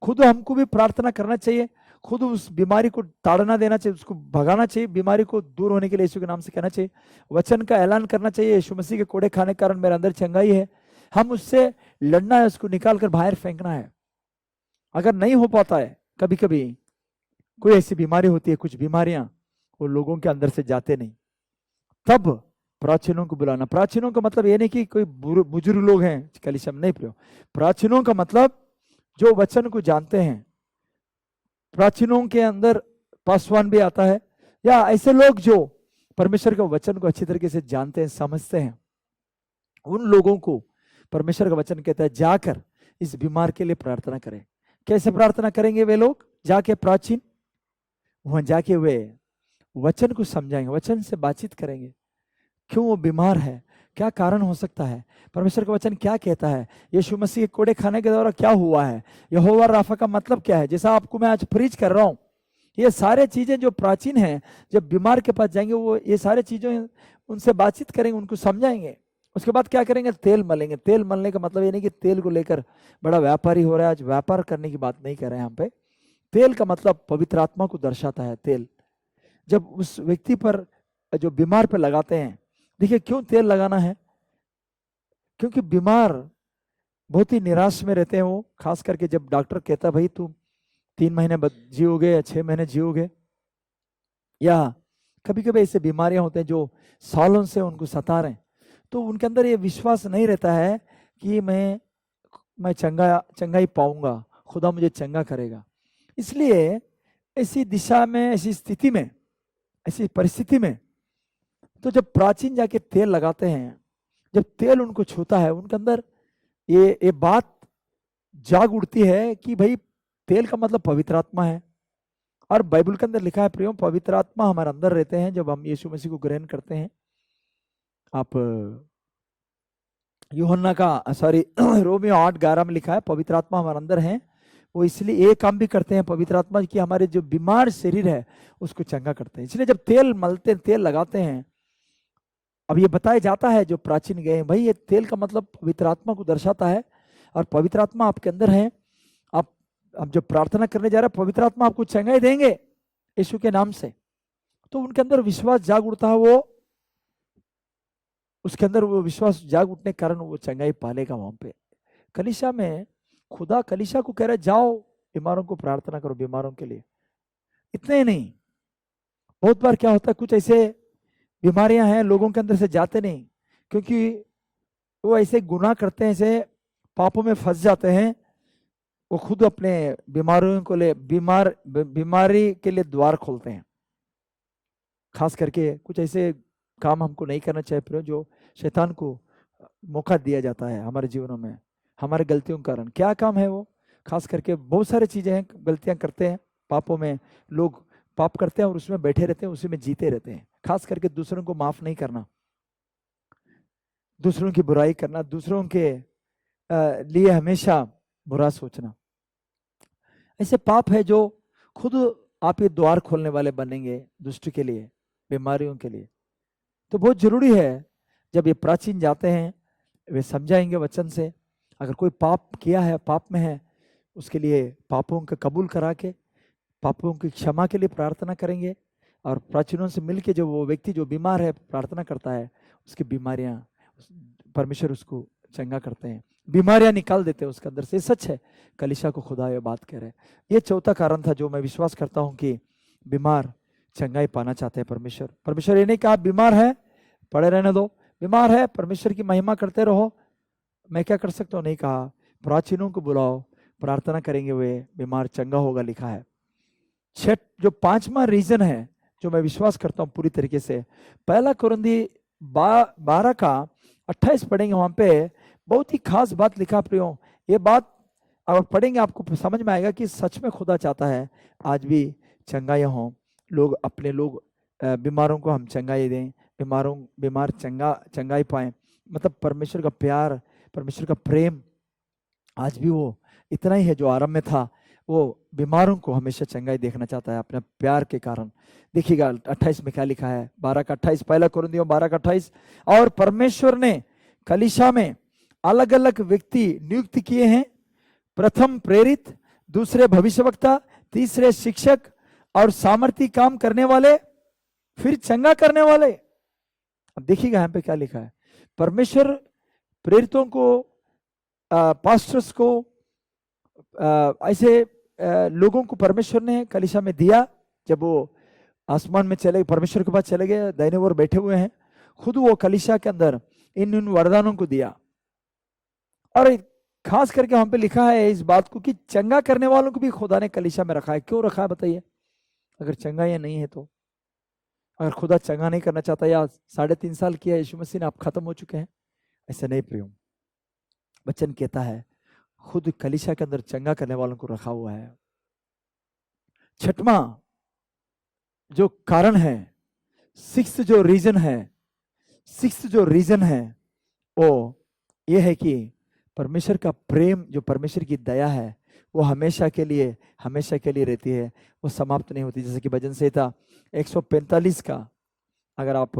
खुद हमको भी प्रार्थना करना चाहिए, खुद उस बीमारी को ताड़ना देना चाहिए, उसको भगाना चाहिए, बीमारी को दूर होने के लिए यीशु के नाम से कहना चाहिए, वचन का ऐलान करना चाहिए, यीशु मसीह के कोड़े खाने के कारण मेरे अंदर चंगाई है, हम उससे लड़ना है, उसको निकाल कर बाहर फेंकना है। अगर नहीं हो पाता है, कभी कभी कोई ऐसी बीमारी होती है, कुछ बीमारियां वो लोगों के अंदर से जाते नहीं, तब प्राचीनों को बुलाना। प्राचीनों का मतलब ये नहीं कि कोई बुजुर्ग लोग हैं कलीसिया में, नहीं प्रियो। प्राचीनों का मतलब जो वचन को जानते हैं। प्राचीनों के अंदर पासवान भी आता है, या ऐसे लोग जो परमेश्वर के वचन को अच्छी तरीके से जानते हैं, समझते हैं, उन लोगों को परमेश्वर का वचन कहता है जाकर इस बीमार के लिए प्रार्थना करें। कैसे प्रार्थना करेंगे वे लोग? जाके प्राचीन, वहां जाके वे वचन को समझाएंगे, वचन से बातचीत करेंगे, क्यों वो बीमार है, क्या कारण हो सकता है, परमेश्वर का वचन क्या कहता है, यीशु मसीह के कोड़े खाने के द्वारा क्या हुआ है, यहोवा राफा का मतलब क्या है, जैसा आपको मैं आज प्रीच कर रहा हूँ। ये सारे चीजें जो प्राचीन हैं, जब बीमार के पास जाएंगे, वो ये सारे चीजें उनसे बातचीत करेंगे, उनको समझाएंगे। उसके बाद क्या करेंगे? तेल मलेंगे। तेल मलने का मतलब ये नहीं कि तेल को लेकर बड़ा व्यापारी हो रहा है। आज व्यापार करने की बात नहीं कर रहे हैं यहाँ पे। तेल का मतलब पवित्र आत्मा को दर्शाता है। तेल जब उस व्यक्ति पर, जो बीमार पर लगाते हैं, देखिए क्यों तेल लगाना है? क्योंकि बीमार बहुत ही निराश में रहते हैं वो, खास करके जब डॉक्टर कहता है भाई तुम 3 महीने जियोगे या 6 महीने जियोगे, या कभी कभी ऐसे बीमारियां होते हैं जो सालों से उनको सता रहे हैं, तो उनके अंदर ये विश्वास नहीं रहता है कि मैं चंगाई पाऊंगा, खुदा मुझे चंगा करेगा। इसलिए ऐसी दिशा में, ऐसी स्थिति में, ऐसी परिस्थिति में, तो जब प्राचीन जाके तेल लगाते हैं, जब तेल उनको छूता है, उनके अंदर ये बात जाग उठती है कि भाई तेल का मतलब पवित्र आत्मा है। और बाइबल के अंदर लिखा है प्रियो, पवित्र आत्मा हमारे अंदर रहते हैं जब हम यीशु मसीह को ग्रहण करते हैं। आप यूहन्ना का रोमियो 8:11 में लिखा है, पवित्र आत्मा हमारे अंदर है, वो इसलिए ये काम भी करते हैं पवित्र आत्मा कि हमारे जो बीमार शरीर है उसको चंगा करते हैं। इसलिए जब तेल मलते, तेल लगाते हैं, अब ये बताया जाता है जो प्राचीन गए भाई, ये तेल का मतलब पवित्र आत्मा को दर्शाता है, और पवित्र आत्मा आपके अंदर है। आप जब प्रार्थना करने जा रहे हैं, पवित्र आत्मा आपको चंगाई देंगे यीशु के नाम से, तो उनके अंदर विश्वास जाग उठता है, वो उसके अंदर वो विश्वास जाग उठने के कारण वो चंगाई पालेगा। वहां पे कलीसिया में खुदा कलीसिया को कह रहा है जाओ बीमारों को प्रार्थना करो, बीमारों के लिए। इतने ही नहीं, बहुत बार क्या होता है, कुछ ऐसे बीमारियां हैं लोगों के अंदर से जाते नहीं, क्योंकि वो ऐसे गुनाह करते हैं, ऐसे पापों में फंस जाते हैं, वो खुद अपने बीमारियों को ले बीमारी के लिए द्वार खोलते हैं। खास करके कुछ ऐसे काम हमको नहीं करना चाहिए जो शैतान को मौका दिया जाता है हमारे जीवनों में, हमारे गलतियों के कारण। क्या काम है वो? खास करके बहुत सारी चीजें हैं, गलतियां करते हैं, पापों में लोग पाप करते हैं और उसमें बैठे रहते हैं, उसी में जीते रहते हैं। खास करके दूसरों को माफ नहीं करना, दूसरों की बुराई करना, दूसरों के लिए हमेशा बुरा सोचना, ऐसे पाप है जो खुद आप ये द्वार खोलने वाले बनेंगे दुष्ट के लिए, बीमारियों के लिए। तो बहुत जरूरी है जब ये प्राचीन जाते हैं वे समझाएंगे वचन से, अगर कोई पाप किया है, पाप में है, उसके लिए पापों का कबूल करा के पापों की क्षमा के लिए प्रार्थना करेंगे, और प्राचीनों से मिलके जो वो व्यक्ति जो बीमार है प्रार्थना करता है, उसकी बीमारियां परमेश्वर उसको चंगा करते हैं, बीमारियां निकाल देते हैं उसके अंदर से। सच है, कलीसिया को खुदा ये बात कह रहे हैं। ये चौथा कारण था जो मैं विश्वास करता हूं कि बीमार चंगाई पाना चाहते हैं परमेश्वर। परमेश्वर ये नहीं कहा बीमार है पड़े रहने दो, बीमार है परमेश्वर की महिमा करते रहो, मैं क्या कर सकता हूँ, नहीं कहा। प्राचीनों को बुलाओ, प्रार्थना करेंगे, वे बीमार चंगा होगा, लिखा है। जो पांचवा रीजन है जो मैं विश्वास करता हूँ पूरी तरीके से, पहला कुरिन्थी 12 का 28 पढ़ेंगे, वहां पे बहुत ही खास बात लिखा प्रियो। ये बात अगर पढ़ेंगे आपको समझ में आएगा कि सच में खुदा चाहता है आज भी चंगाइयां हों, लोग अपने लोग बीमारों को हम चंगाई दें, बीमार चंगाई पाए। मतलब परमेश्वर का प्यार, परमेश्वर का प्रेम आज भी वो इतना ही है जो आरंभ में था, वो बीमारों को हमेशा चंगाई देखना चाहता है अपने प्यार के कारण। देखिएगा 28 में क्या लिखा है, 12 का 28, पहला कुरिन्थियों 12 का 28। और परमेश्वर ने कलीसिया में अलग अलग व्यक्ति नियुक्त किए हैं, प्रथम प्रेरित, दूसरे भविष्यवक्ता, तीसरे शिक्षक और सामर्थी काम करने वाले, फिर चंगा करने वाले। अब देखिएगा यहाँ पे क्या लिखा है, परमेश्वर प्रेरितों को, पास्टर्स को, ऐसे लोगों को परमेश्वर ने कलीसिया में दिया। जब वो आसमान में चले, परमेश्वर के पास चले गए, दाहिने ओर बैठे हुए हैं, खुद वो कलीसिया के अंदर इन वरदानों को दिया। और खास करके वहां पे लिखा है इस बात को कि चंगा करने वालों को भी खुदा ने कलीसिया में रखा है। क्यों रखा है बताइए? अगर चंगा या नहीं है तो, अगर खुदा चंगा नहीं करना चाहता, या 3.5 साल किया यीशु मसीह ने, आप खत्म हो चुके हैं, ऐसा नहीं प्रियो। वचन कहता है खुद कलीसिया के अंदर चंगा करने वालों को रखा हुआ है। छठवां जो कारण है, सिक्स्थ जो रीजन है वो ये है कि परमेश्वर का प्रेम, जो परमेश्वर की दया है, वो हमेशा के लिए रहती है, वो समाप्त नहीं होती। जैसे कि भजन संहिता 145 का अगर आप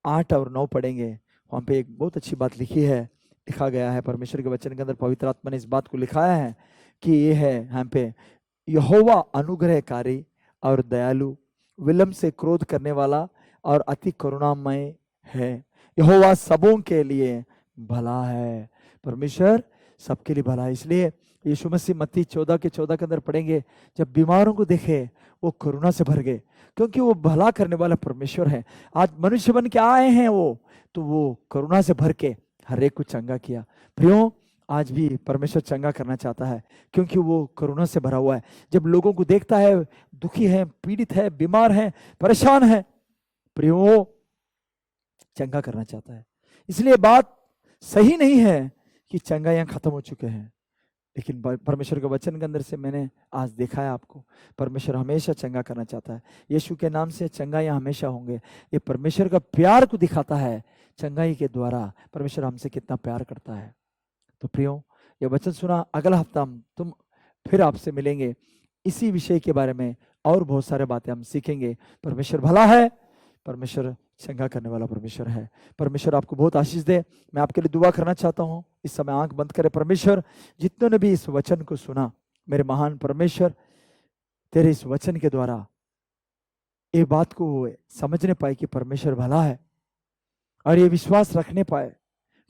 8 और 9 पढ़ेंगे, वहां पे एक बहुत अच्छी बात लिखा गया है परमेश्वर के वचन के अंदर। पवित्र आत्मा ने इस बात को लिखाया है कि ये है यहाँ पे, यहोवा अनुग्रहकारी और दयालु, विलंब से क्रोध करने वाला और अति करुणामय है, यहोवा सबों के लिए भला है। परमेश्वर सबके लिए भला है। इसलिए यीशु मसीह मत्ती 14 के 14 के अंदर पढ़ेंगे, जब बीमारों को देखे वो करुणा से भर गए, क्योंकि वो भला करने वाला परमेश्वर है। आज मनुष्य बन के आए हैं वो, तो वो करुणा से भर के हर एक को चंगा किया। प्रियो, आज भी परमेश्वर चंगा करना चाहता है, क्योंकि वो करुणा से भरा हुआ है। जब लोगों को देखता है दुखी है, पीड़ित है, बीमार है, परेशान है, प्रियो चंगा करना चाहता है। इसलिए बात सही नहीं है कि चंगाइयां खत्म हो चुके हैं, लेकिन परमेश्वर के वचन के अंदर से मैंने आज देखा है आपको, परमेश्वर हमेशा चंगा करना चाहता है। यीशु के नाम से चंगाइयां हमेशा होंगे। ये परमेश्वर का प्यार को दिखाता है, चंगाई के द्वारा परमेश्वर हमसे कितना प्यार करता है। तो प्रियो, ये वचन सुना, अगला हफ्ता तुम फिर आपसे मिलेंगे। इसी विषय के बारे में और बहुत सारे बातें हम सीखेंगे। परमेश्वर भला है, परमेश्वर चंगा करने वाला परमेश्वर है। परमेश्वर आपको बहुत आशीष दे। मैं आपके लिए दुआ करना चाहता हूँ। इस समय आंख बंद करें। परमेश्वर, जितनों ने भी इस वचन को सुना, मेरे महान परमेश्वर, तेरे इस वचन के द्वारा ये बात को समझने पाए कि परमेश्वर भला है, और ये विश्वास रखने पाए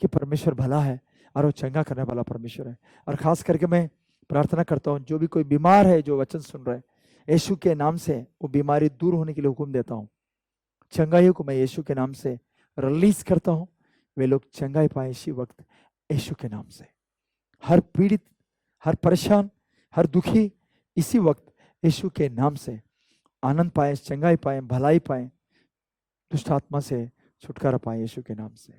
कि परमेश्वर भला है और वो चंगा करने वाला परमेश्वर है। और खास करके मैं प्रार्थना करता हूँ, जो भी कोई बीमार है, जो वचन सुन रहे हैं, यीशु के नाम से वो बीमारी दूर होने के लिए हुक्म देता हूँ। चंगाई को मैं यीशु के नाम से रिलीज करता हूँ। वे लोग चंगाई पाए इसी वक्त यीशु के नाम से। हर पीड़ित, हर परेशान, हर दुखी इसी वक्त यीशु के नाम से आनंद पाए, चंगाई पाए, भलाई पाए, दुष्ट आत्मा से छुटकारा पाए यीशु के नाम से।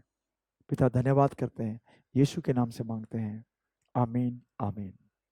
पिता धन्यवाद करते हैं, यीशु के नाम से मांगते हैं। आमीन, आमीन।